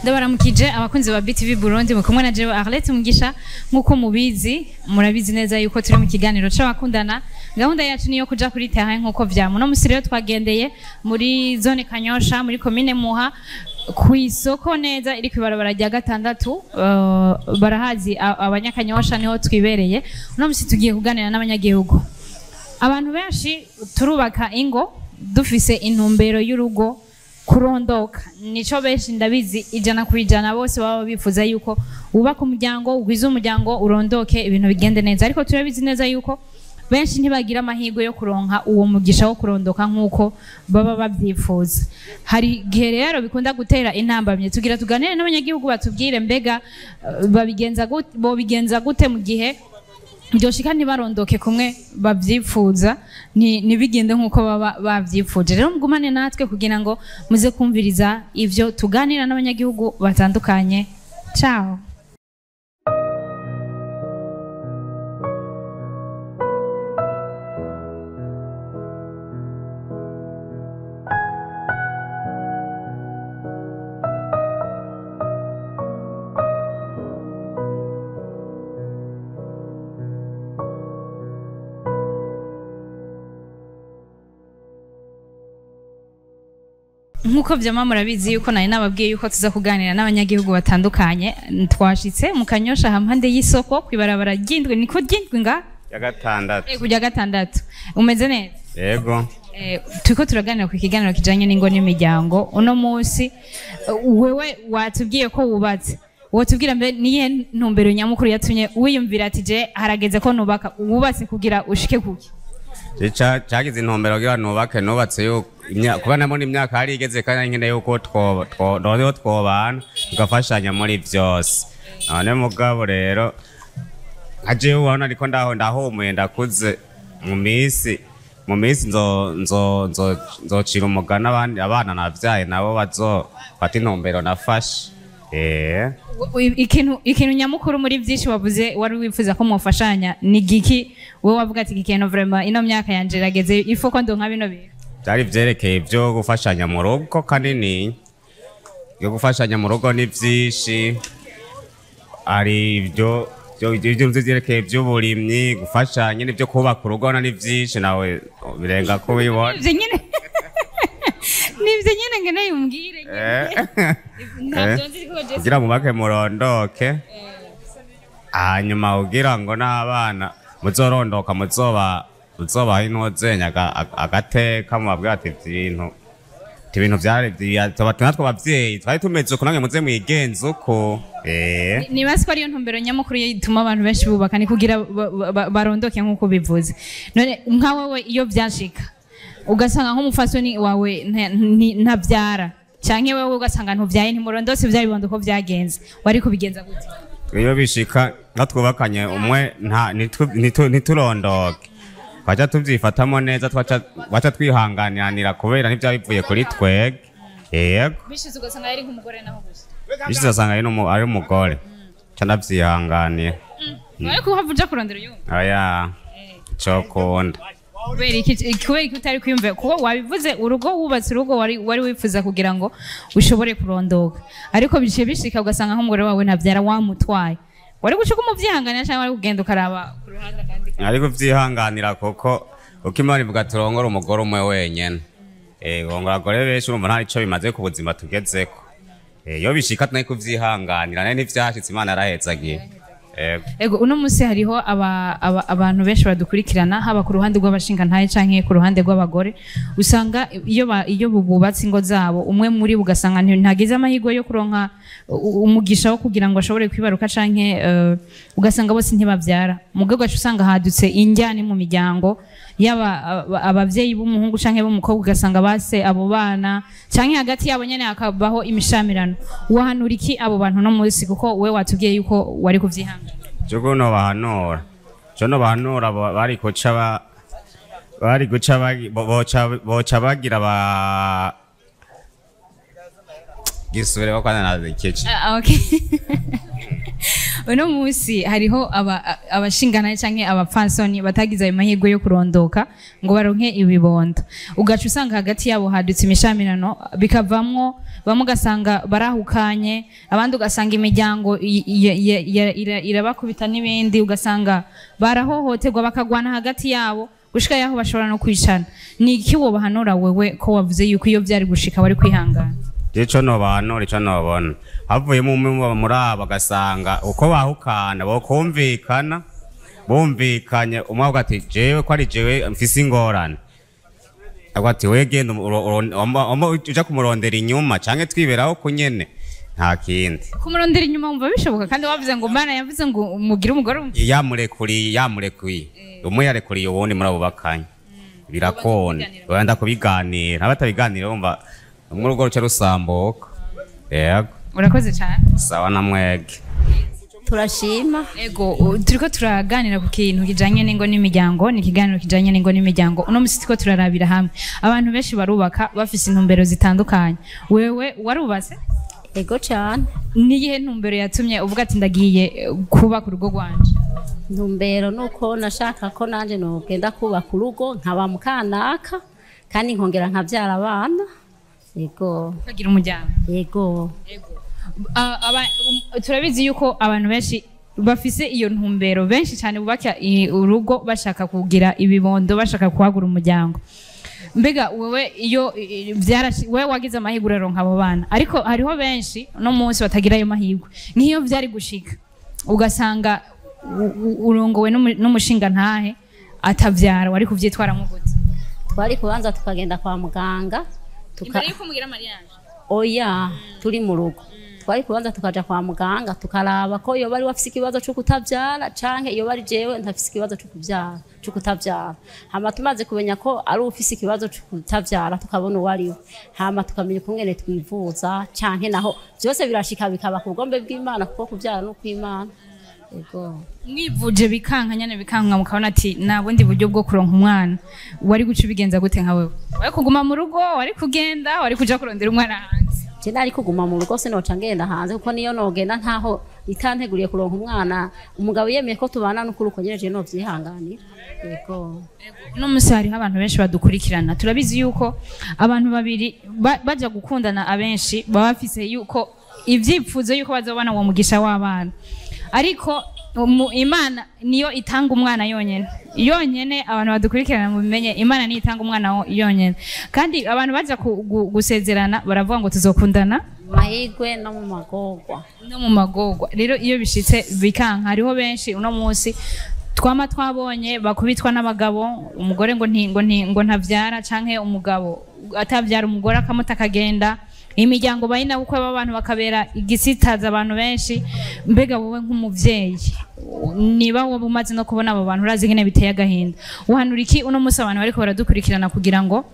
Ndabaramukije abakunzi ba BTV Burundi mukumwe na jewe Arlette Mugisha nkuko mubizi murabizi neza yuko turi mu kiganiro c'abakundana gahunda yacu niyo kuja kuri terrain nkuko vyamo no musiri yo twagendeye muri zone Kanyosha muri commune Muha ku isoko neza iri kwibarabara rya gatandatu barahazi abanyakanyosha niho twibereye no musi tugiye kuganira n'abanyagihugu abantu benshi turubaka ingo dufise intumbero y'urugo kurondoka nico benshi ndabizi ijana kwijana bose baba bifuza yuko ubaka umuryango ugwiza umuryango urondoke ibintu bigende neza ariko turabizi neza yuko benshi ntibagira amahirwe yo kuronka uwo mugisha wo kurondoka nkuko baba bavyifuza hari gihe rero bikunda gutera intambamye tugira tuganire n'abanyagihugu batubwire mbega bigenza gute mu gihe byoshika ntibarondoke kumwe bavyifuza nibigende nkuko baba bavyifuje rero mugumane natwe kugira ngo muze kumviriza ivyo tuganira n'abanyagihugu batandukanye ciao nkuko vyama murabizi yuko nari nababwiye yuko tuza kuganira n'abanyagihugu batandukanye twashitse mu Kanyosha hampande y'isoko kwibarabara ryindwe niko ryindwe nga ya gatandatu kujya gatandatu umeze neza yego turiko turaganira ku kiganiro kijanye n'ingo n'imiryango uno munsi wewe watubwiye ko wubatse wotubwira mbe niye ntumbero nyamukuru yatumye wiyumvira ati je harageze ko nubaka wubatse kugira ushike kuki cagize intumbero kugira nubake nubatse yo kuba namoni imyaka hari igeze kandi nkene yuko twobana tugafashanya muri vyose none mugabo rero aje ubona ariko ndahumuye ndakuze mu misi nzocira umugani abana navyaye nabo bazofata intumbero nafashe ikintu nyamukuru muri vyinshi wavuze wari wifuza ko mufashanya ni giki wewe wavuga ati ikintu vraiment ino myaka yanje rageze ifo ko ndonka bino bintu byari vyerekeye byo gufashanya mu rugo kanini yo gufashanya mu rugo ni vyinshi ari ibyo vyerekeye by'uburimyi gufashanya n'ibyo kubaka urugo ni vyinshi nawe birenga ko bibona nivyo nyene ngene yumbwire kugira mubake murondoke hanyuma ugira ngo n'abana muzorondoka muzobaha inozenya agateka mubabwira ati ibintu vyari natwe abavyeyi twari tumeze uko namwe muze mwigenze uko nibazi ko ariyo ntumbero nyamukuru ituma abantu benshi bubaka ni kugira barondoke nk'uko bivuze none nka wewe iyo vyashika ugasanga nk'umufasoni wawe ntavyara canke wewe ugasanga ntuvyaye ntimurondose vyari bibondo ko vyagenze wari kubigenza gute iyo bishika natwubakanye umwe ntiturondoke twaca tuvyifatamo neza twaca twihanganira kubera ntivyabivuye kuri twege yego bishize ugasanga yari nk'umugore naho gusa bishize ugasanga ari umugore ca ndavyihanganira ariko uhavuja kurondera uyundi oya cokunda kubera iki utari kwiyumvira kuko wabivuze urugo wubatse urugo wari wifuza kugira ngo ushobore kurondoka ariko biciye bishika ugasanga nk'umugore wawe ntavyara wamutwaye wari gucuka umuvyihanganira cyangwa wari kugenda ukaraba ku ruhande kandi ariko vyihanganira kuko uko Imana ivuga turongora umugore umwe wenyene ngongora abagore benshi urumva nta ico bimaze ku buzima tugezeko iyo bishika tunari kuvyihanganira nayo ntivyashitse Imana yarahezagiye ego uno musi hariho abantu benshi badukurikirana haba ku ruhande rw'abashinga ntaye canke ku ruhande rw'abagore usanga iyo bubatse ingo zabo umwe muri bugasanga ntagize amahirwe yo kuronka umugisha wo kugira ngo ashobore kwibaruka canke ugasanga bose ntibavyara mugabo usanga hadutse injyane mu miryango yaba abavyeyi b'umuhungu canke b'umukobwa ugasanga base abo bana canke hagati yabo nyene hakabaho imishamirano wahanura iki abo bantu no musi kuko we watubwiye yuko wari kuvyihanga Jogo no bahanura bari guca boca bagira gisubire ko kwana nazikice okay uno munsi hariho abashingana canke abapfansoni batagize ayo mahirwe yo kurondoka ngo baronke ibibondo ugaca usanga hagati yabo hadutse imishamirano bikavamwo bamwe ugasanga barahukanye abandi ugasanga imiryango irabakubita n'ibindi ugasanga barahohoterwa bakagwana hagati yabo gushika yaho bashobora no kwicana ni iki wobahanura wewe ko wavuze yuko iyo vyari gushika bari kwihangana ico nobahanura ico nobona havuyemo umwe muri abo bagasanga uko bahukana bokumvikana bumvikanye umwe avuga ati jewe ko ari jewe mfise ingorane avuga ati we genda uja kumurondera inyuma canke twiberaho kunyene nta kindi kumurondera inyuma wumva bishoboka kandi wavuze ngo Mana yavuze ngo mugire umugore yamurekuye umwe yarekuriye uwundi muri abo bakanye birakona wenda kubiganira abatabiganira bumva umwe urugo ruca rusambuka yego urakoze cyane sawa na mwege turashima ego turiko turaganira ku kintu kijanye n'ingo n'imiryango ni ikiganiro kijanye n'ingo n'imiryango uno musi turiko turarabira hamwe abantu benshi barubaka bafise intumbero zitandukanye wewe warubatse ego cyane niyihe ntumbero yatumye uvuga ati ndagiye kubaka urugo rwanje ntumbero nuko nashaka ko nanje nogenda kubaka urugo nkaba mukanaka kandi nkongera nkavyara abana ego kagira umuryango ego turabizi yuko abantu benshi bafise iyo ntumbero benshi cyane bubaka urugo bashaka kugira ibibondo bashaka kuhagura umuryango mbega wewe iyo wewe wagize amahirwe uronka abo bana ariko hariho benshi no munsi batagira ayo mahirwe nk'iyo vyari gushika ugasanga urongowe n'umushinga ntahe atavyara wari kuvyitwaramo gute twari kubanza tukagenda kwa muganga imbere yuko mugira mariage oya turi mu rugo twari kubanza tukaja kwa muganga tukaraba ko iyo bari bafise ikibazo cyo kutavyara canke iyo bari jewe ntafise ikibazo cyo kutavyara hama tumaze kumenya ko ari ufise ikibazo cyo kutavyara tukabona uwariwe hama tukamenya ukungene twivuza canke naho byose birashika bikaba ku bugombe bw'Imana kuko kuvyara no kw'Imana ego mwivuje bikanka nyane bikanka mukabona ati nabundi buryo bwo kuronka umwana wari guca ubigenza gute nka wewe wari kuguma mu rugo wari kugenda wari kuja kurondera umwana hanze je nari kuguma mu rugo sinoca ngenda hanze kuko niyo nogenda ntaho itanteguriye kuronka umwana umugabo yemeye ko tubana no kuruko nyereje no vyihanganira ego no musi hari abantu benshi badukurikirana turabizi yuko abantu babiri baja gukundana abenshi baba bafise yuko ivyipfuzo yuko bazobana uwo mugisha w'abana ariko Imana niyo itanga umwana yonyene abantu badukurikirana mu bimenye Imana niyo itanga umwana yonyene kandi abantu baza gusezerana baravuga ngo tuzokundana mahigwe no mu magorwa rero iyo bishitse bikanka hariho benshi uno munsi twama twabonye bakubitwa n'abagabo umugore ngo ntavyara canke umugabo atavyara umugore akamuta kagenda imiryango bayina uko abantu bakabera igisitaza abantu benshi mbega wowe nk'umuvyeyi niba wowe umaze no kubona abo bantu urazi ngene biteye agahinda uhanura iki uno munsi abantu bariko baradukurikirana kugira ngo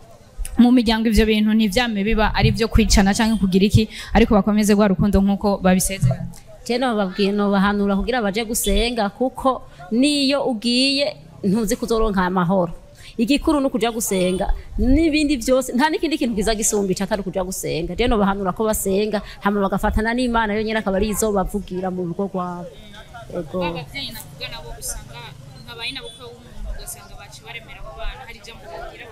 mu miryango ivyo bintu ntivyame biba ari vyo kwicana canke kugira iki ariko bakomeze gwa rukundo nkuko babisezerana je no bahanura kugira baje gusenga kuko niyo ugiye ntuzi kuzoronka amahoro igikuru no kuja gusenga nibindi byose nta nikindi kintu kiza gisumbica atari kuja gusenga je no bahanura ko basenga hama bagafatana n'Imana yo nyene akaba ari izo bavugira mu rugo rwabo ego abavyeyi navuga nabo usanga nkabayina bukwe w'umuntu ugasanga baci baremera abo bana hari jambo bagira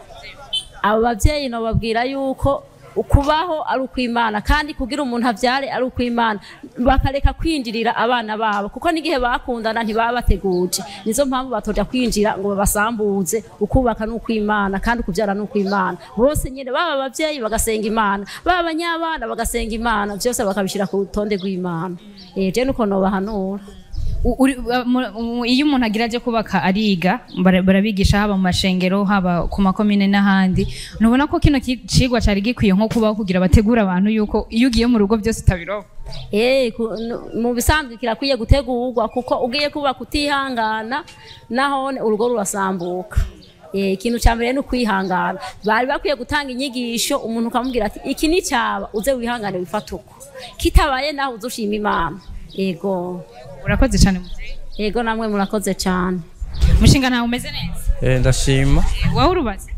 abo bavyeyi no babwira yuko ukubaho ari ukw'Imana kandi kugira umuntu avyare ari ukw'Imana bakareka kwinjirira abana babo kuko nigihe bakundana ntibaba bateguje nizo mpamvu batoja kwinjira ngo babasambuze ukubaka n'ukw'Imana kandi kuvyara n'ukw'Imana bose nyene baba abavyeyi bagasenga Imana baba abanyabana bagasenga Imana byose bakabishira ku rutonde rw'Imana je nuko no bahanura iyo umuntu agira aje kubaka ariga barabigisha haba mu mashengero haba ku makomine n'ahandi nubona ko kino cigwa cari gikwiye nko kubaho kugira bategura abantu yuko iyo ugiye mu rugo byose utabiroba mu bisanzwe kirakwiye gutegurwa kuko ugiye kubaka utihangana nahone urugo rurasambuka ikintu cya mbere ni ukwihangana bari bakwiye gutanga inyigisho umuntu ukamubwira ati iki ni cyaba uze wihangane wifate uko kitabaye naho uzushima Imana ego urakoze cyane muzee ego namwe murakoze cyane mushinga ntawe umeze neza ndashima wowe urubatse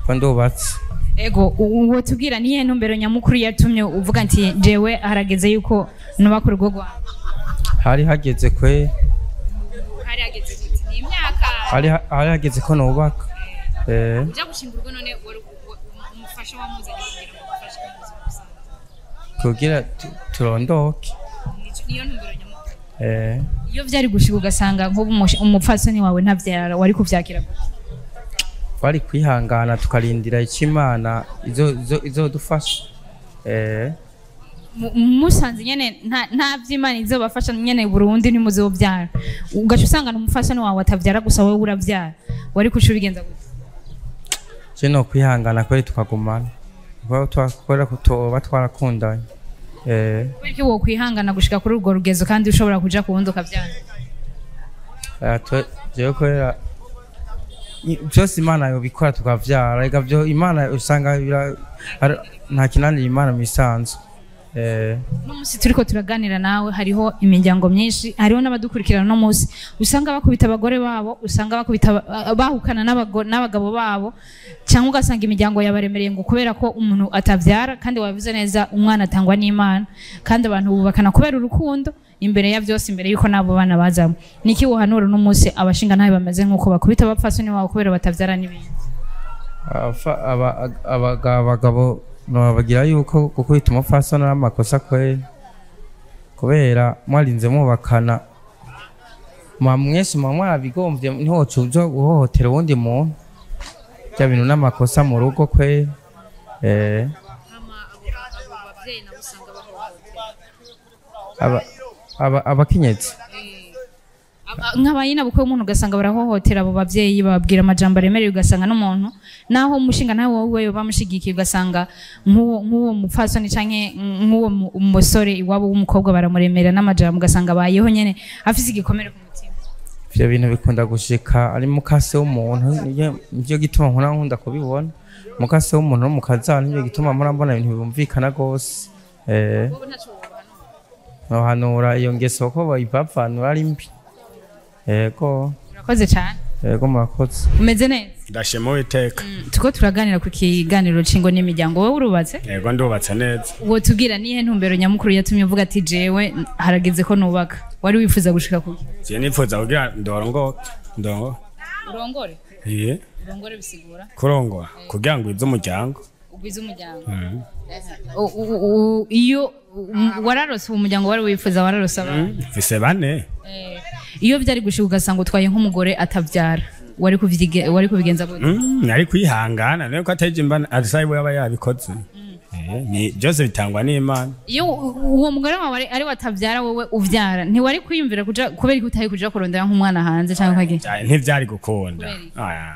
ndubatse ego uwo tubwira niye ntumbero nyamukuru yatumye uvuga nti jewe harageze yuko nubaka urugo rwawe hari hageze kwe hari hageze gute ni imyaka hari hageze ko nubaka uja gushinga urugo none umufasha wamuzanye kugira ngo agufashe kumuza kugira turondoke niyo ntumbero nyamukuru iyo vyari gushika ugasanga nk'ubu umupfasoni wawe ntavyara wari kuvyakira gute wari kwihangana tukarindira ikimana izodufasha musanze nyene nta vy'Imana izobafasha nyene Burundi ntimuzovyara ugaca usanga n'umufasoni wawe atavyara gusa wowe uravyara wari kuca ubigenza gute je no kwihangana kweri tukagumana kubera kutoba twarakundanye kuki wo kwihangana gushika kuri urwo rugezo kandi ushobora kuja kuwundi ukavyara jewe kwera byose Imana yobikora tukavyara ega byo Imana usanga nta kinanira Imana misanzwe no musi turiko turaganira nawe hariho imiryango myinshi hariho n'abadukurikirana no musi usanga bakubita abagore babo usanga bakubita bahukana n'abagabo babo cyangwa ugasanga imiryango yabaremereye ngo kubera ko umuntu atavyara kandi wabivuze neza umwana atangwa n'Imana kandi abantu bubakana kubera urukundo imbere ya byose imbere yuko nabo bana bazamo niki wohanura no musi abashinga nawe bameze nkuko bakubita abapfasoni wabo kubera batavyara n'ibindi abagabo bagira yuko gukubita umupfasoni n'amakosa kwe kubera mwarinze mubakana mwese mwarabigombye ntiwoca uja guhohotera uwundi muntu bya bintu n'amakosa mu rugo kwe abakenyezi nk'abayina bukwe umuntu ugasanga barahohotera abo bavyeyi bababwira amajambo aremereye ugasanga n'umuntu naho umushinga nawe wowe bamushigikiye ugasanga nk'uwo mupfasoni canke nk'uwo umusore iwabo w'umukobwa baramuremera n'amajambo ugasanga bayeho nyene afise igikomere ku mutima ivyo bintu bikunda gushika ari mukase w'umuntu nivyo gituma nkunda kubibona mukase w'umuntu no mukazana nivyo gituma mbona ibintu bibumvikana gose nohanura iyo ngeso ko bayipapfanura ari mbi Ego. Murakoze cyane. Ego murakoze. Umeze neza? Ndashima iteka. Tuko turaganira ku kiganiro cingo n'imiryango wowe urubatse? Ego ndubatse neza. Wo tubwira nihe ntumbero nyamukuru yatumye uvuga ati jewe harageze ko nubaka. Wari wifuza gushika kuki? Je nifuza kugira ndongo. Urongore? Urongore bisigura? Kurongora kugira ngo izo umuryango. Ugwiza umuryango. Iyo wararose umuryango wari wifuza wararose abantu? Fise bane. Iyo byari gushika ugasanga utwaye nk'umugore atavyara wari kubigenza gute nari kwihangana niko ateje imbana asayibo yaba yabikoze ni byose bitangwa n'Imana iyo uwo mugore wawe ari watavyara wowe uvyara ntiwari kwiyumvira kuja kubera ko utaye kuja kurondera nk'umwana hanze cyangwa kage ntivyari gukunda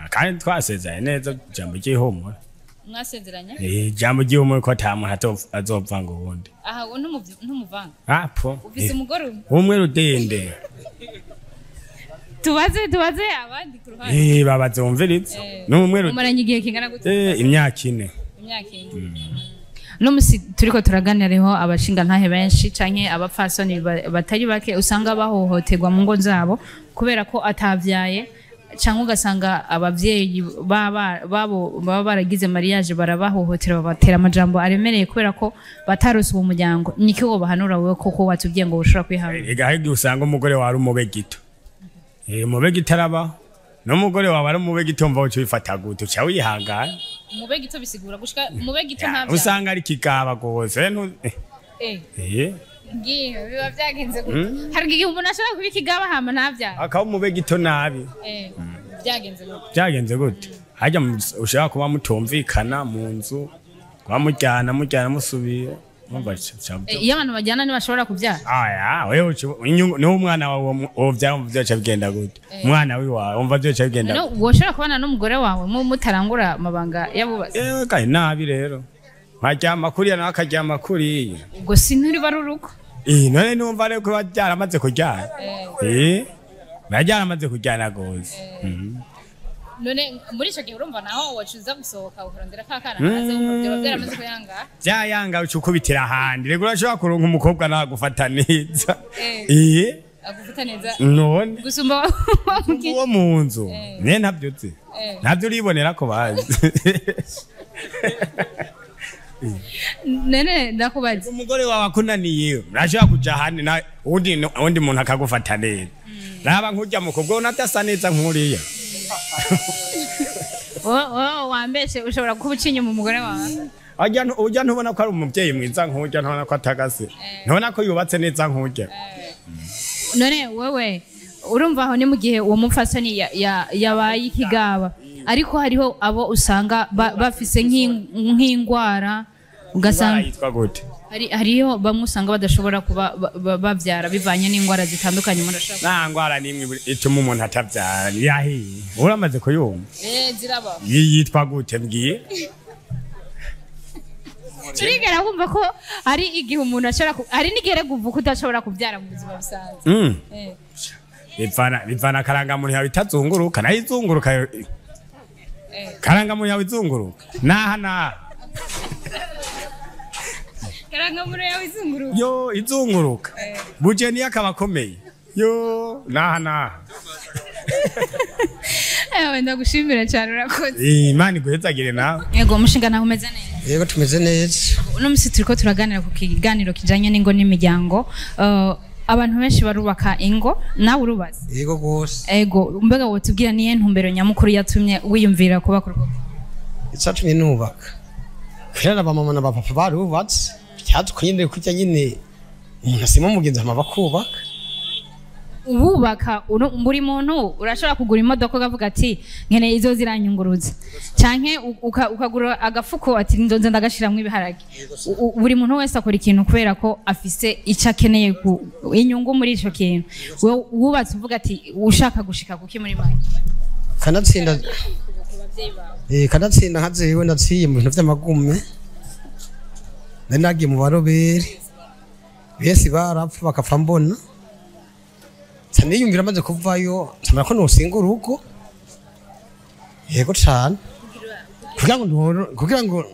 kandi twasezeye neza jambo cy'ihumura mwasezeranye jambo cy'ihumura ko atamuntu azovanga ubundi aha ntumuvanga apo ufise umugore umwe rudende tubaze abandi ku ruhande babaze wumviritse n'umwe umaranye igihe kingana gute imyaka 4 no musi turiko turaganiraho abashinga ntahe benshi canke abapfasoni batari bake usanga bahohoterwa mu ngo zabo kubera ko atavyaye canke ugasanga abavyeyi babo baba baragize mariage barabahohotera babatera amajambo aremereye kubera ko batarose uwo muryango niki wo bahanura wewe koko watubwiye ngo ushobora kwihangana igahigi usanga umugore wari umubegito umubegito araba n'umugore wawe ari umubegito mva uco bifata gute uca wihangana umubegito bisigura gushika umubegito ntavya usanga ari kigaba gose ngiye biba byagenze gute hari igihe umuntu ashobora kuba ikigaba hama ntavya akaba umubegito nabi byagenze gute hajya ushaka kuba mutumvikana mu nzu kwamujyana musubira iyo abantu bajyana ntibashobora kubyara wewe niwo umwana wawe uvyara byoca bigenda gute umwana wiwawe umva byoca bigenda gute woshobora kubana n'umugore wawe mutarangura amabanga yabubatse kandi nabi rero nkaryama kuriya nawe akaryama kuriya ubwo sinuri baruruko none numva rero ko baryaramaze kuryana baryaramaze kuryana gose none muri ico gihe urumva naho wacuza gusohoka ukarondera kakana hanze umuvyo byaramaze kuyanga byayanga ucukubitira ahandi rego urashobora kuronka umukobwa nagufata neza agufata neza none gusumba wo mu nzu ntabyo uribonera ko bazi nene ndakubaza umugore wawe akunaniye urashobora kuja handi na undi muntu akagufata neza raba nkujya mu kubwo unatasa neza nkuriya wambeshe ushobora kuba ucinya mu mugore wawe ujya ntubona ko ari umubyeyi mwiza nkujya ntubona ko atagase ntubona ko yubatse neza nkujya none wewe urumva aho ni mu gihe uwo mupfasoni yabaye ikigaba ariko hariho abo usanga bafise nk'ingwara ugasanga yitwa gute hariyo bamwe usanga badashobora kuba bavyara bivanye n'ingwara zitandukanye umuntu ashaka nta ngwara n'imwe ituma umuntu atavyara yahiye uramaze kuyumva ziraba yitwa gute mbwiye turigera kumva ko hari igihe umuntu ashobora hari n'igihe kuva ko udashobora kuvyara mu buzima busanzwe bivana karangamuntu yawe itazunguruka nayo izunguruka karangamuntu yawe izunguruka naha karangamuntu yawe izunguruka yo izunguruka buje niyo akaba akomeye yo naha ndagushimira cyane urakoze imana iguhezagire nawe yego umushinga nawe umeze neza yego tumeze neza uno musi turiko turaganira ku kiganiro kijanye n'ingo n'imiryango abantu benshi barubaka ingo nawe urubaza yego gose ego mbega wotubwira niye ntumbero nyamukuru yatumye wiyumvira kuba ku rugo icatumye nubaka kubera abamama na bapapa barubatse cyatukunyene kujya nyine umuntu asima mugenzi hama bakubaka ububaka buri muntu urashobora kugura imodoka ukavuga ati nkeneye izo ziranyunguruza canke ukagura agafuko ati ndonze ndagashiramwe ibiharage buri muntu wese akora ikintu kubera ko afise icyo akeneye inyungu muri ico kintu wubatse uvuga ati ushaka gushika kuki muri make kanatsinda nkazewe ndaciye mu bintu vy'amagume nari nagiye mu baroberi bese barapfa bakapfa mbona niyumvira amaze kuvayo nsanga ko nosinga urugo yego cane kugira ngo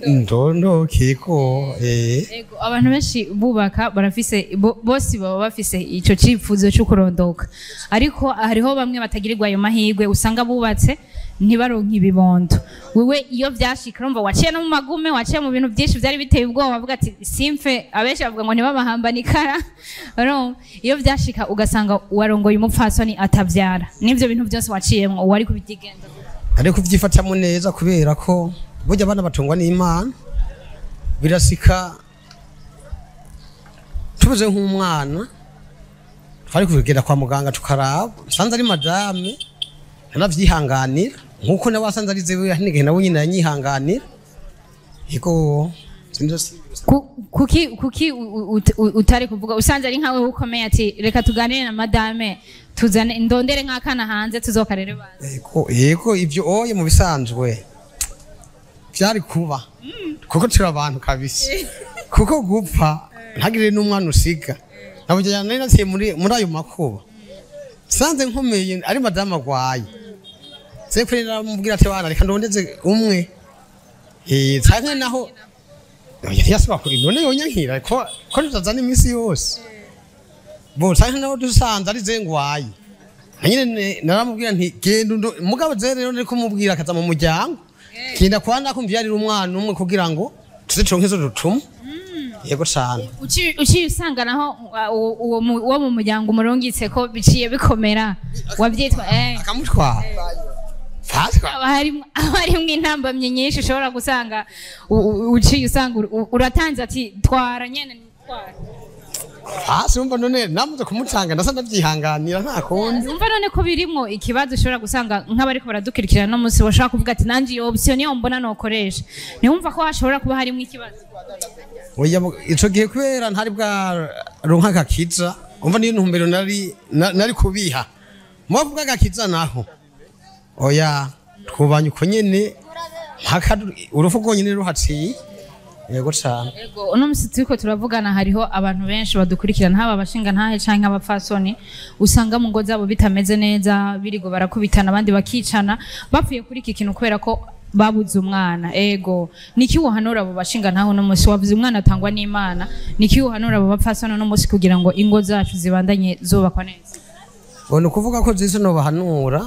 ndondokeko yego abantu benshi bubaka barafise bose baba bafise ico cifuzo cyo kurondoka ariko hariho bamwe batagirirwa ayo mahirwe usanga bubatse ntibaronka ibibondo wewe iyo vyashika urumva waciye no mu magume waciye mu bintu byinshi byari biteye ubwoba bavuga ati simfe abenshi bavuga ngo ntibabahamba nikara iyo vyashika ugasanga warongoye umupfasoni atavyara n'ivyo bintu byose waciyemwo wari kubitigenda ariko kuvyifatamo neza kubera ko burya abana batungwa n'Imana birasika tubuze nk'umwana twari kugenda kwa muganga tukaraba sanze ari madame navyihanganira nkuko nawe asanze ari zewe n'igihe nawe nyine yanyihanganira yego kuki utari kuvuga usanze ari nkawe ukomeye ati reka tuganire na madame tuzane ndondere nk'akana hanze tuzokarere bazi yego ibyo oye mu bisanzwe byari kuba kuko turi abantu kabisa kuko gupfa ntagire n'umwana usiga nabujyana nari naciye muri ayo makuba sanze nkomeye ari madame agwaye Zepre namubwira ati bana reka ndondeze umwe canke naho yasaba kuri none yonyankira ko tutazana imisi yose bo canke naho dusanze ari zengwaye nyine naramubwira nti genda mugabo zere rero niko mubwira akaza mu muryango kinda kwana kumvya ari umwana umwe kugira ngo tuziconke zo dutuma yego cyane uciye usanga naho uwo mu muryango umurungitse ko biciye bikomera wabyitwa akamutwara harimwo intambamye nyinshi ushobora gusanga uciye usanga uratanze ati twara nyene twara hasi umva none namuze kumutanga ndasa ndavyihanganira nta kundi umva none ko birimwo ikibazo ushobora gusanga nk'abariko baradukurikirana no musi bashaka kuvuga ati nanje iyo option niyo mbona nokoresha niwumva ko hashobora kuba harimwo ikibazo oya ico gihe kubera ntari bwa ronka gakiza umva niyo ntumbero nari kubiha muvuga gakiza naho oya twubanye uko nyene mpaka urufu rwonyene ruhaciye yego cyane yego uno musi turiko turavugana hariho abantu benshi badukurikirana haba abashinga ntahe canke abapfasoni usanga mu ngo zabo bitameze neza birigo barakubitana abandi bakicana bapfuye kuri iki kintu kubera ko babuze umwana ego niki wohanura abo bashinga ntaho no musi wavuze umwana atangwa n'Imana niki wohanura abo bapfasoni no musi kugira ngo ingo zacu zibandanye zubakwa neza bona kuvuga ko zizo no bahanura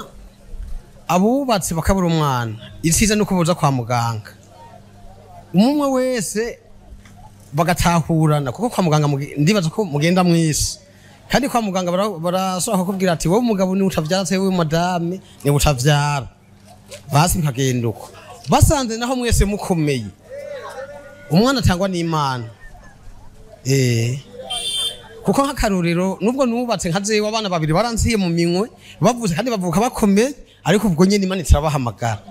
abubatse bakabura umwana iciza no kubuza kwa muganga umwe wese bagatahurana kuko kwa muganga ndibaza ko mugenda mwisi kandi kwa muganga barashobora kukubwira ati wowe umugabo ni utavyara se wowe madame ni utavyara basi nkagenda uko basanze naho mwese mukomeye umwana atangwa n'Imana kuko nk'akarorero nubwo nubatse nka jewe abana babiri baranziye mu minwe bavuze kandi bavuka bakomeye ariko ubwo nyene Imana irabahamagara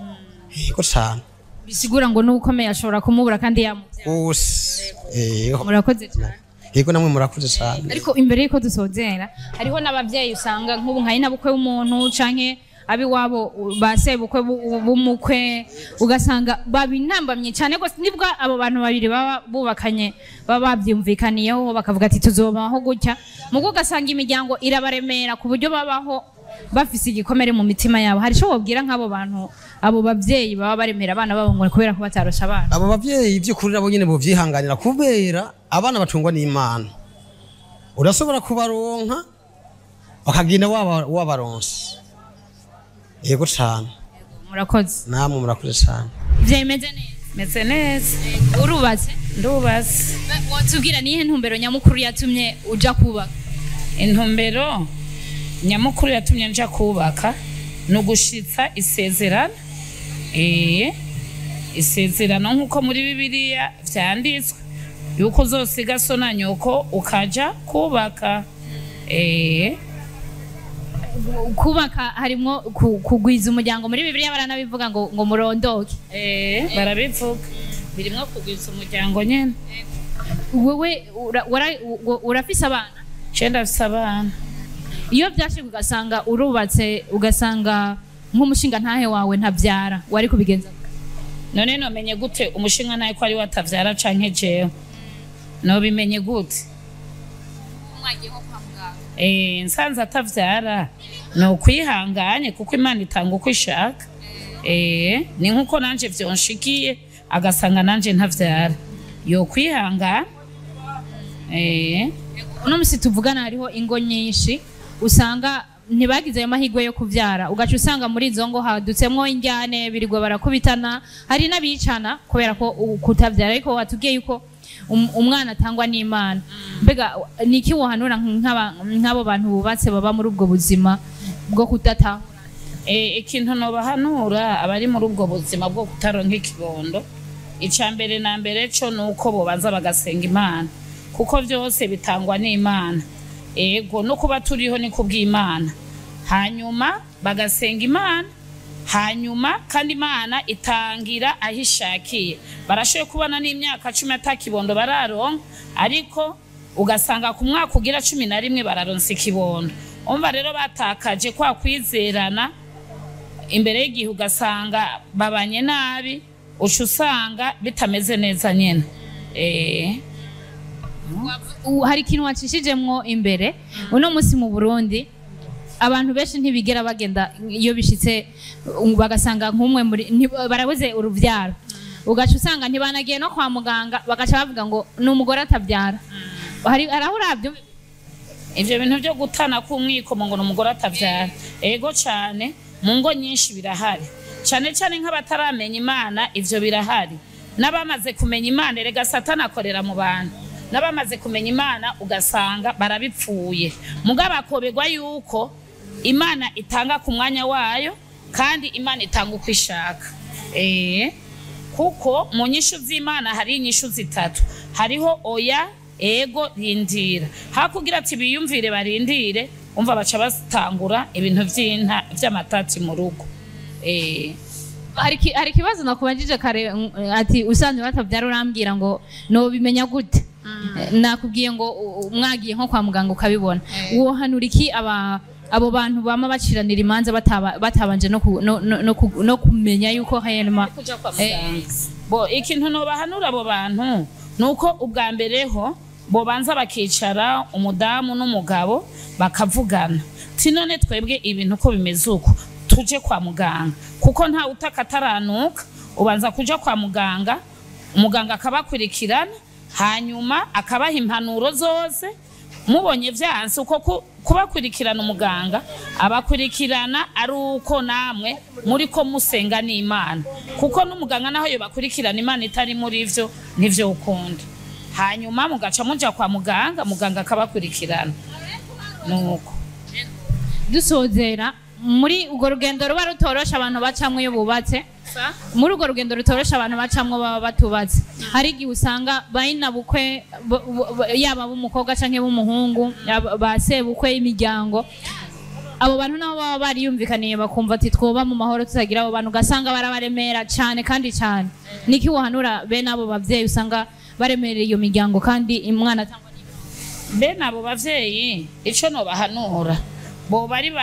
ko cyane bisigura ngo nukomeye ashobora kumubura kandi yamubyara murakoze cyane yego namwe murakoze cyane ariko imbere yuko dusozera hariho n'abavyeyi usanga nk'ubu nka inabukwe w'umuntu canke abi wabo basebukwe bumukwe ugasanga babinambamye cyane gose nibwa abo bantu babiri baba bubakanye baba bavyumvikaniyeho bakavuga ati tuzobaho gutya mugo ugasanga imiryango irabaremera ku buryo babaho bafise igikomere mu mitima yabo hari cyo wobwira nk'abo bantu abo bavyeyi baba baremera abana babo ngo kubera ko batarosha abana abo bavyeyi by'ukuri nabo nyene bo vyihanganira kubera abana batungwa n'Imana urashobora kubaronka bakagenda wabaronse yego cyane murakoze namwe murakoze cyane ivyo imeze neza meze neza urubatse ndubatse wotubwira nihe ntumbero nyamukuru yatumye uja kubaka intumbero nyamukuru yatumye nja kubaka no gushitsa isezerano isezerano nkuko muri Bibiliya vyanditswe yuko uzosiga so na nyoko ukaja kubaka kubaka harimwo kugwiza umuryango muri Bibiliya baranabivuga ngo murondoke barabivuga birimwo kugwiza umuryango nyene wewe urafise abana cenda afise abana iyo byashika ugasanga urubatse ugasanga nk'umushinga ntahe wawe ntavyara wari kubigenza none nomenye gute umushinga ntahe ko ari watavyara canke jewe no bimenye gute mwagiye nko kwa muganga nsanze atavyara nokwihanganye kuko Imana itanga uko ishaka ni nkuko nanje vyonshikiye agasanga nanje ntavyara yo kwihangana uno musi tuvugana hariho ingo nyinshi usanga ntibagize ayo mahirwe yo kuvyara ugaca usanga muri izo ngo hadutsemwo injyane birirwa barakubitana hari n'abicana kubera ko kutavyara ariko watubwiye yuko umwana atangwa n'Imana mbega niki wohanura nk'abo bantu bubatse baba muri ubwo buzima bwo kudatahura ikintu no bahanura abari muri ubwo buzima bwo kutaronka ikibondo icambere na mbere cyo nuko bobanza bagasenga Imana kuko byose bitangwa n'Imana ego no kuba turiho ni kubw'Imana hanyuma bagasenga Imana hanyuma kandi Imana itangira ahishakiye barashoye kubana n'imyaka 10 atakibondo bararonka ariko ugasanga ku mwaka ugira 11 bararonse ikibondo umva rero batakaje kwa kwizerana imbere y'igihe ugasanga babanye nabi uca usanga bitameze neza nyene hari ikintu wacishijemwo imbere uno musi mu Burundi abantu benshi ntibigera bagenda iyo bishitse bagasanga nk'umwe muri barabuze uruvyaro ugaca usanga ntibanagiye no kwa muganga bagaca bavuga ngo ni umugore atavyara arahuravyo ivyo bintu byo gutana kumwikomo ngo n'umugore atavyara ego cyane mu ngo nyinshi birahari cyane cyane nk'abataramenya Imana ivyo birahari n'abamaze kumenya Imana rega Satani akorera mu bantu n'abamaze kumenya Imana ugasanga barabipfuye mugabo akobegwa yuko Imana itanga ku mwanya wayo kandi Imana itanga uko ishaka kuko mu nyishu z'Imana hari inyishu zitatu hariho oya ego rindira hakugira ati biyumvire barindire umva baca batangura ibintu vy'amatati mu rugo hari kibazo nakubajije kare ati usanze batavyara urambwira ngo no bimenya gute nakubwiye ngo mwagiye nko kwa muganga ukabibona wohanura iki abo bantu bama baciranira imanza batabanje no kumenya yuko hanyuma bo ikintu no bahanura abo bantu nuko ubwa mbere ho bo banza bakicara umudamu n'umugabo bakavugana tinone twebwe ibintu ko bimeze uko tuje kwa muganga kuko nta utakataranuka ubanza kuja kwa muganga umuganga akabakurikirana hanyuma akabaha impanuro zose mubonye vyanse uko kubakurikirana umuganga abakurikirana ari uko namwe muri ko musenga n'Imana kuko n'umuganga naho yo bakurikirana Imana itari muri ivyo nivyo ukunda hanyuma mugaca muja kwa muganga akabakurikirana nuko dusozera muri urwo rugendo ruba rutorosha abantu bacamwe iyo bubatse muri urwo rugendo rutorosha abantu bacamwe baba batubatse hari igihe usanga bayina bukwe yaba b'umukobwa canke b'umuhungu ba sebukwe imiryango abo bantu nabo baba bariyumvikaniye bakumva ati twoba mu mahoro tutagira abo bantu ugasanga barabaremera cyane kandi cyane niki wahanura bene abo bavyeyi usanga baremerera iyo miryango kandi umwana atangwa bene abo bavyeyi ico no bahanura bo bari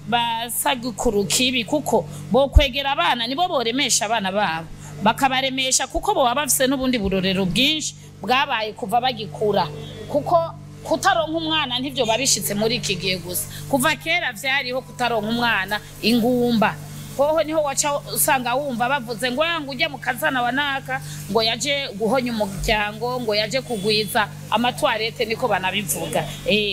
basagukuru kibi kuko bo kwegera abana nibo boremesha abana babo bakabaremesha kuko bo bafise n'ubundi burorero bwinshi bwabaye kuva bagikura kuko kutaronka umwana ntivyo babishitse muri iki gihe gusa kuva kera vyariho kutaronka umwana ingumba hoho niho waca usanga wumva bavuze ngo ujye mu kazana wanaka ngo yaje guhonya umuryango ngo yaje kugwiza amatwarete niko banabivuga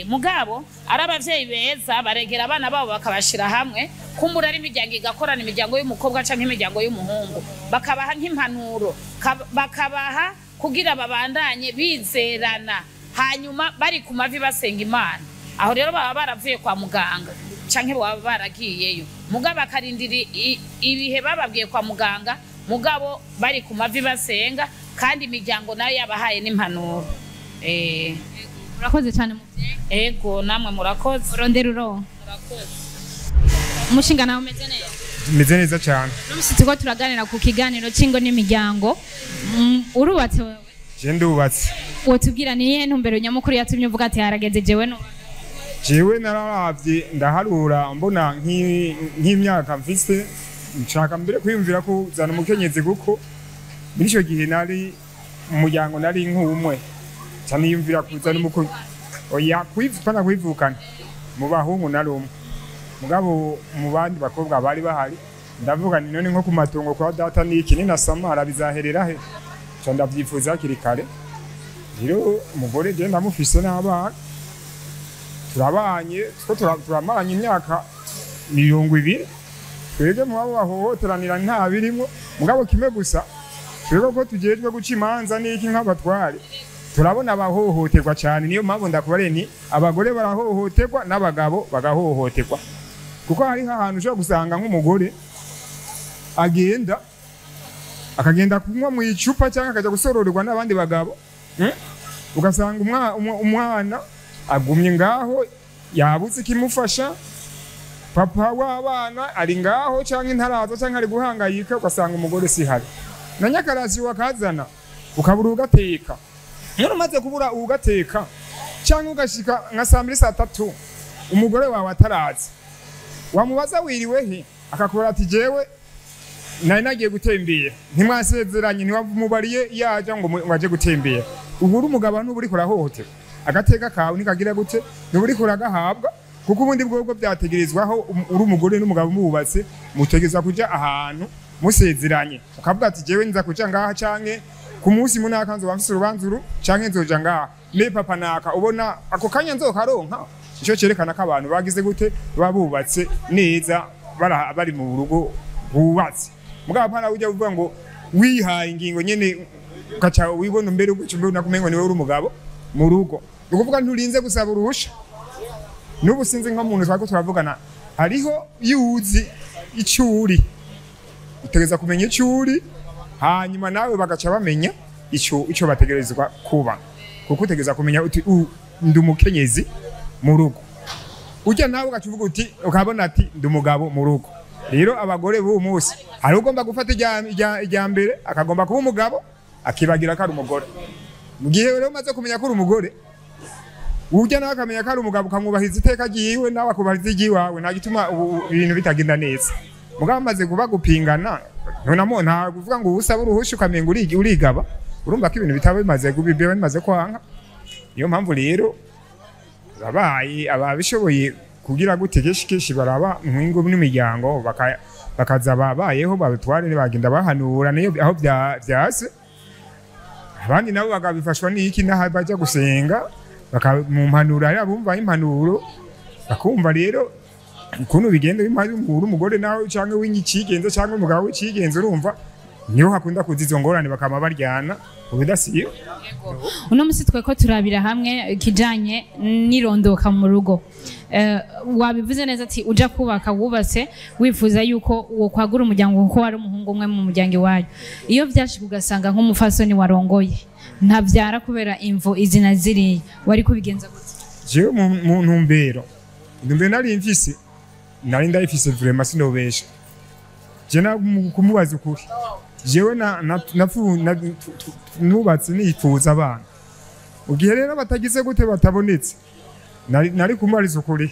mugabo ari abavyeyi beza baregera abana babo bakabashira hamwe kumbura ari imiryango igakorana imiryango y'umukobwa canke imiryango y'umuhungu bakabaha nk'impanuro bakabaha kugira babandanye bizerana hanyuma bari ku mavi basenga Imana aho rero baba baravuye kwa muganga canke baba baragiyeyo mugabo akarindira ibihe bababwiye kwa muganga mugabo bari ku mavi basenga kandi imiryango nayo yabahaye n'impanuro murakoze cyane muvyeyi ego namwe murakoze urondera uro murakoze umushinga nawe umeze neza meze neza cyane n'umusi tuko turaganira ku kiganiro c'ingo n'imiryango urubatse wewe je ndubatse wotubwira ni iyihe ntumbero nyamukuru yatumye uvuga ati harageze jewe no jewe nararavye ndaharura mbona nk'imyaka mfise nshaka mbere kwiyumvira ko uzana umukenyezi kuko muri ico gihe nari umuryango nari nk'umwe cyane yumvira kuzana umuko oya kwivukana kwivukana mu bahungu nari umwe mugabo mu bandi bakobwa bari bahari ndavuga ni none nko ku matongo kwa data niki ni nasamara bizaherera he cyo ndavyifuza hakiri kare rero umugore je ndamufise n'abana turabanye turamanye imyaka 20 twege mu babo bahohoteranira nta birimo mugabo kimwe gusa twego ko tugejwe guca imanza niki nk'abatware turabona abahohoterwa cyane niyo mpamvu ndakubare nti abagore barahohoterwa n'abagabo bagahohoterwa kuko hari ahantu ushobora gusanga nk'umugore akagenda kunywa mu icupa cyangwa akajya gusororerwa n'abandi bagabo ugasanga umwana agumye ngaho yabuze kimufasha papa w'abana ari ngaho cyangwa intarazo cyangwa ari guhangayika ugasanga umugore si hari na nyakarasi wakazana ukabura ugateka rero umaze kubura ugateka cyangwa ugashika nka saa 2:03 umugore wawe atarazi wamubaza wiriwe he akakubara ati jewe nari nagiye gutembera ntimwasezeranye ntiwamubariye yaje ngo waje gutembera ubura umugabo n'uburi kurahohoterwa agateka kawe nikagira gute n'uburi kuragahabwa kuko ubundi bwobwo byategerezwaho uri umugore n'umugabo mububatse mutegeza kuja ahantu musezeranye ukavuga ati jewe nza kuja ngaha canke ku munsi munaka nzo bamfise urubanzuru canke nzoja ngaha me papa naka ubona ako kanya nzokaronka ico cerekana ko abantu bagize gute babubatse neza bari mu rugo bubatse mugabo pana ujya uvuga ngo wihaye ingingo nyene ukaca wibona mbere uko cyumbe kumengo niwe uri umugabo mu rugo ukuvuga nturinze gusaba uruhusha n'ubu sinzi nko muntu twako turavugana hariho yuzi icuri utegeza kumenya icuri hanyuma nawe bagaca bamenya ico bategerezwa kuba kuko utegeza kumenya uti ndi umukenyezi mu rugo ujya nawe ugacuvuga uti ukabona ati ndi umugabo mu rugo rero abagore b'uwo munsi hari ugomba gufata ijya mbere akagomba kuba umugabo akibagira ko ari umugore mu gihe rero umaze kumenya ko uri umugore ujya nawe akamenya ko ari umugabo ukamwubahiriza iteka ryiwe nawe akubahiriza iry'iwawe nta gituma ibintu bitagenda neza mugabo amaze kuba gupingana nta kuvuga ngo usaba uruhusha ukamenga urigaba urumva ko ibintu bitaba bimaze kwanka niyo mpamvu rero babaye ababishoboye kugira gute keshi baraba mwingo n'imiryango bakaza babayeho babitware bagenda bahanura niyo aho byase abandi nabo bagabifashwa n'iki naho bajya gusenga bakamumpanura ari abumva impanuro bakumva rero ukuntu bigenda bimari umugore nawe canke w'inyikigenza canke umugabo w'ikigenza urumva niho hakunda kuza izo ngorane bakama baryana ubudasiyo. Uno musi tweko turabira hamwe kijanye nirondoka mu rugo. Wabivuze neza ati uja kubaka wubatse wifuza yuko uwo kwagura umuryango kuko wari umuhungu umwe mu muryango iwanyu. Iyo vyashika ugasanga nk'umufasoni warongoye ntavyara kubera imvo izina ziri wari kubigenza gute? Jewe mu ntumbero nari mfise nari ndayifise vraiment sinobesha. Je na kumubaza ukuri. Jewe nubatse nifuza abana. Ugihe rero batagize gute batabonetse. Nari kumariza ukuri.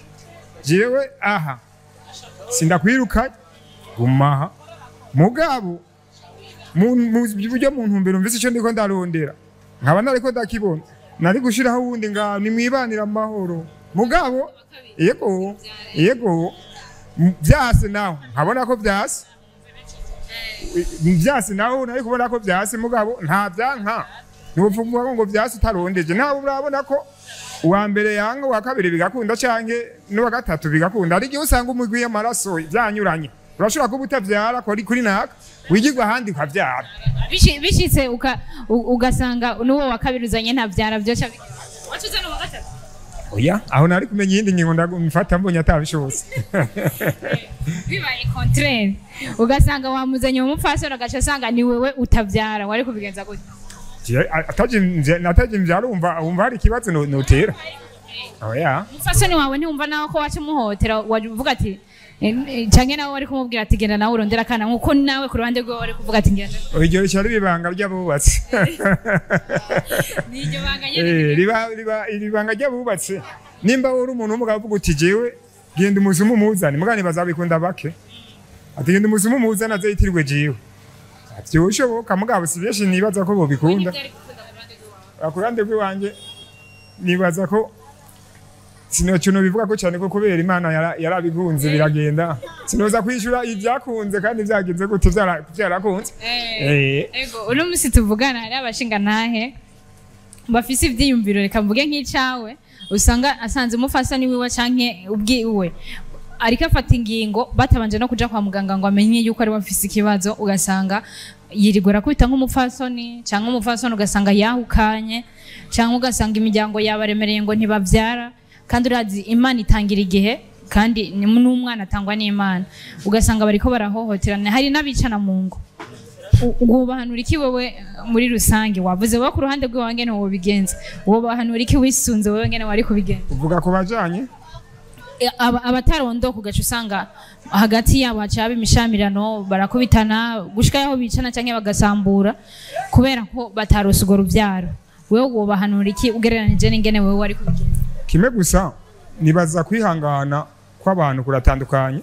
Jewe aha sindakwiruka gumaha mugabo mu buryo mu ntumbero mvise ico ndiko ndarondera nkaba nariko ndakibona nari gushiraho wundi nga ni mwibanira amahoro mugabo yego byase naho nkabona ko byase naho nari kubona ko byase mugabo nta byanka nubuvumwa ngo byase utarondeje nabo urabona ko uwa mbere yanga uwa kabiri bigakunda canke n'uwa gatatu bigakunda ari gihe usanga umugwi y'amaraso byanyuranye urashobora kuba utavyara kuri naka wigirwa ahandi ukavyara bishitse ugasanga n'uwo wa kabiri uzanye ntavyara byo cyo wacuze n'uwa gatatu. Oya aho nari kumenya iyindi ngingo ndagumfata mbonye atabishobotse bibaye contraire ugasanga wamuzanye mu mufasoro agaca asanga ni wewe utavyara wari kubigenza gute? Nataje mbyaro umva hari ikibazo notera. Oya mufasoni wawe ntiwumva nawe ko wacu muhotera wavuga ati canke nawe wari kumubwira ati genda nawe urondera kana nkuko nawe ku ruhande rwawe wari kuvuga ati ngende iryo cyari bibanga ry'abubatse n'iryo banga nyene ribanga ry'abubatse nimba uri umuntu umugabo uvuga uti jewe genda umuzimu muzane mugani bazabikunda bake ati genda umuzimu muzane azayitirwe jewe byoshoboka mugabo sibeshi nibaza ko bobikunda akurande rw'iwanje nibaza ko sinocuno bivuga ko cyane ko kubera Imana yarabigunze biragenda sinoza kwishura ibyakunze kandi byagenze gute byarakunze. Ego uno musi tuvugana ari abashinga ntahe bafise ivyiyumviro reka mvuge nk'icawe usanga asanze umufasani wiwe canke ubwiwe ariko afata ingingo batabanje no kuja kwa muganga ngo amenye yuko ari bafise ikibazo ugasanga yirigora kwita nk'umufasoni canke umufasoni ugasanga yahukanye canke ugasanga imiryango yabaremereye ngo ntibavyara kandi urazi Imana itangira igihe kandi n'umwana atangwa n'Imana ugasanga bariko barahohoterana hari n'abicana mu ngo ugubahanura iki wewe muri rusange wavuze wo ku ruhande rw'iwawe ngene wowe bigenza wowe bahanura iki wisunze wewe ngene wari kubigenza uvuga ko bajanye abatarondo kugaca usanga hagati yabo hacaba imishamirano barakubitana gushika yaho bicana canke bagasambura kubera ko batarose ugo ruvyaro wewe wobahanura iki ugereranije n'ingene wewe wari kubigenza kimwe gusa nibaza kwihangana kw'abantu kuratandukanye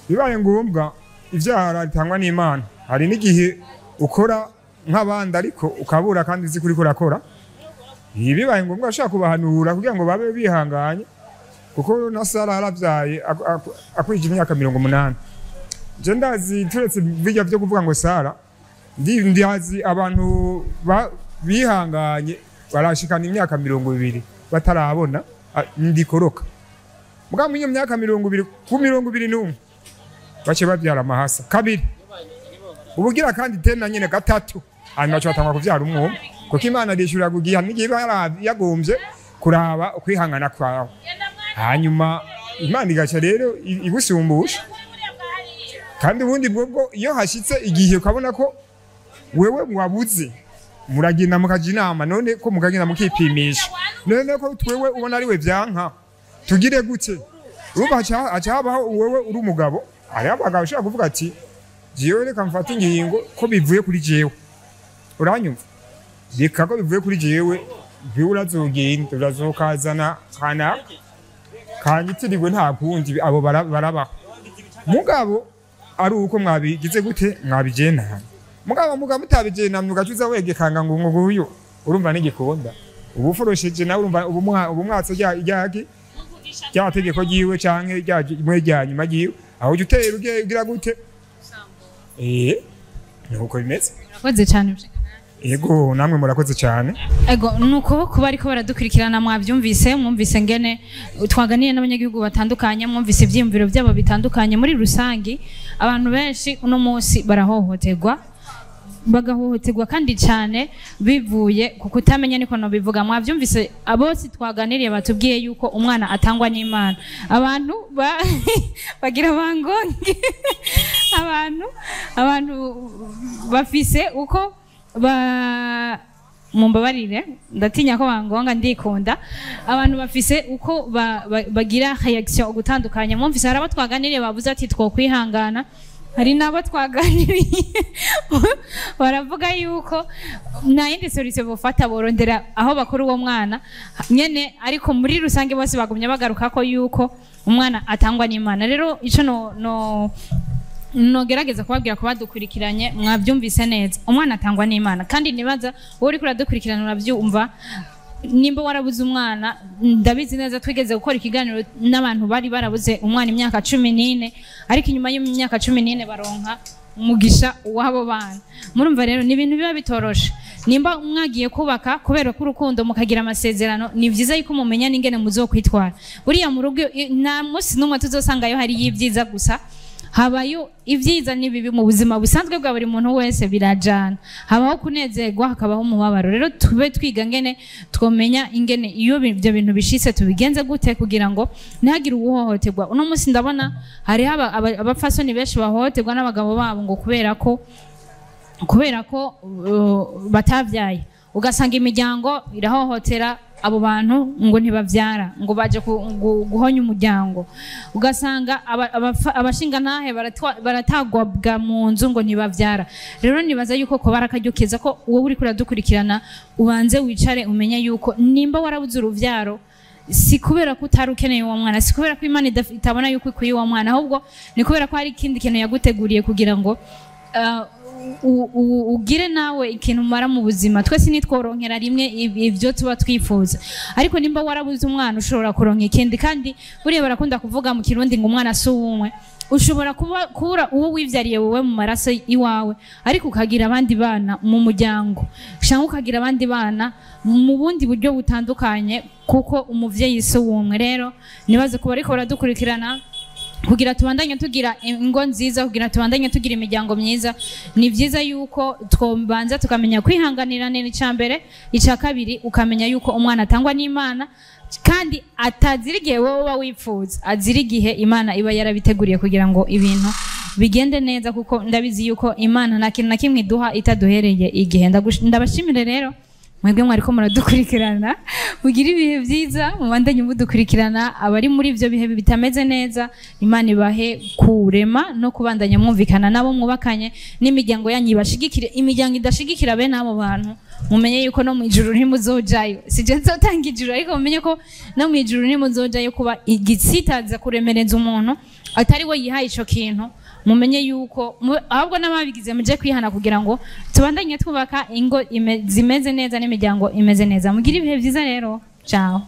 bibaye ngombwa ivyara bitangwa n'Imana hari n'igihe ukora nk'abandi ariko ukabura kandi uzi kuri kurakora bibaye ngombwa ashaka kubahanura kugira ngo babe bihanganye kuko na Sara yaravyaye akwije imyaka 80 je ndazi turetse bijya byo kuvuga ngo Sara ndihazi abantu bihanganye barashikana imyaka 20 batarabona ndikoroka mugabo iyo myaka 20 ku 21 bace babyara amahasa kabiri ubugira kandi tena nyene gatatu hanyuma cyatangwa kuvyara umwo kuko Imana rishura kugiha nigiba yagombye kuraba kwihangana kwawe hanyuma Imana igaca rero igusumbusha kandi ubundi bwo iyo hashitse igihe ukabona ko wewe mwabuze muragenda mukaja inama none ko mukagenda mukipimisha none ko twewe ubona ari we byanka tugire gute uba acabaho wewe uri umugabo ari abagabo ushaka kuvuga ati jewe reka mfata ingingo ko bivuye kuri jewe uranyumva reka ko bivuye kuri jewe biurazogenda urazokazana kana kanyitirirwe nta kundi abo barabaho mugabo ari uko mwabigize gute mwabigena mugabo mutabigena mugacuza wegekanga ngo nguyu urumva n'igikonda ubuforosheje nawe urumva ubumwatso ryagi ryategeko giwe canke ryanyuma giwe aho utera ugira gute nuko bimeze urakoze cyane yego namwe murakoze cyane ego nuko kuba ariko baradukurikirana mwumvise ngene twaganiye n'abanyagihugu batandukanye mwumvise ivyiyumviro byabo bitandukanye muri rusangi abantu benshi uno munsi barahohoterwa bagahohoterwa kandi cyane bivuye ku kutamenya niko no bivuga mwavyumvise abose twaganiriye batubwiye yuko umwana atangwa n'Imana abantu bagira bangonge abantu bafise uko mumbabarire ndatinya ko bangonga ndikunda abantu bafise uko bagira reaction gutandukanye mwumvise hari abatwaganiriye bavuze ati twokwihangana hari nabo twaganiriye baravuga yuko nta yindi solution bufata borondera aho bakora uwo mwana nyene ariko muri rusange bose bagumye bagaruka ko yuko umwana atangwa n'Imana rero ico no gerageza kubabwira ko badukurikiranye mwabyumvise neza umwana atangwa n'Imana kandi nibaza wowe uri kuradukurikirana urabyumva nimba warabuze umwana ndabizi neza twigeze gukora ikiganiro n'abantu bari barabuze umwana imyaka 14 ariko inyuma y'imyaka 14 baronka umugisha wabo bana murumva rero ni ibintu biba bitoroshe nimba mwagiye kubaka kubera ko urukundo mukagira amasezerano ni byiza yuko mumenya n'ingene muzokwitwara buriya mu rugo nta munsi n'umwe tuzosangayo hari y'ibyiza gusa habayo ibyiza n'ibibi mu buzima busanzwe bwa buri muntu wese birajana habaho kunezerwa hakabaho umubabaro rero tube twiga ngene twomenya ingene iyo ibyo bintu bishitse tubigenze gute kugira ngo ntihagire uhohoterwa uno munsi ndabona hari abapfasoni benshi bahohoterwa n'abagabo babo ngo kubera ko batavyaye ugasanga imiryango irahohotera abo bantu ngo ntibavyara ngo baje guhonya umuryango ugasanga abashinga ntahe baratagwabwa mu nzu ngo ntibavyara rero nibaza yuko ko barakaryukeza ko wowe uri kuradukurikirana ubanze wicare umenye yuko nimba warabuze uruvyaro si kubera ko utari ukeneye uwo mwana si kubera ko Imana itabona yuko ikwiye uwo mwana ahubwo ni kubera ko hari ikindi kintu yaguteguriye kugira ngo ugire nawe ikintu umara mu buzima twese nitworonkera rimwe ibyo tuba twifuza ariko nimba warabuze umwana ushobora kuronka ikindi kandi buriya barakunda kuvuga mu kirundi ngo umwana si uwumwe ushobora kubura uwo wivyariye wowe mu maraso iwawe ariko ukagira abandi bana mu muryango cyangwa ukagira abandi bana mu bundi buryo butandukanye kuko umuvyeyi si uwumwe rero nibaze kuba ariko baradukurikirana kugira tubandanye tugira ingo nziza kugira tubandanye tugira imiryango myiza ni byiza yuko twombanza tukamenya kwihanganira nene cyambere icya kabiri ukamenya yuko umwana atangwa n'Imana kandi atazirigiye wowe wifuza azirigihe Imana iba yarabiteguriye kugira ngo ibintu bigende neza kuko ndabizi yuko Imana nta kintu na kimwe iduha itaduhereye igihe ndabashimire rero mwebwe mwariko muradukurikirana mugira ibihe byiza mubandanye mudukurikirana abari muri ivyo bihe bitameze neza Imana ibahe kurema no kubandanya mwumvikana nabo mwubakanye n'imiryango yanyu ibashigikire imiryango idashigikira bene abo bantu mumenye yuko no mwijuru ntimuzojayo sije nzotanga ijuru ariko mumenye ko no mwijuru ntimuzojayo kuba igitsitaza kuremereza umuntu atari we yihaye ico kintu mumenye yuko ahubwo n'ababigize muje kwihana kugira ngo tubandanye twubaka ingo zimeze neza n'imiryango imeze neza mugira ibihe byiza rero ciao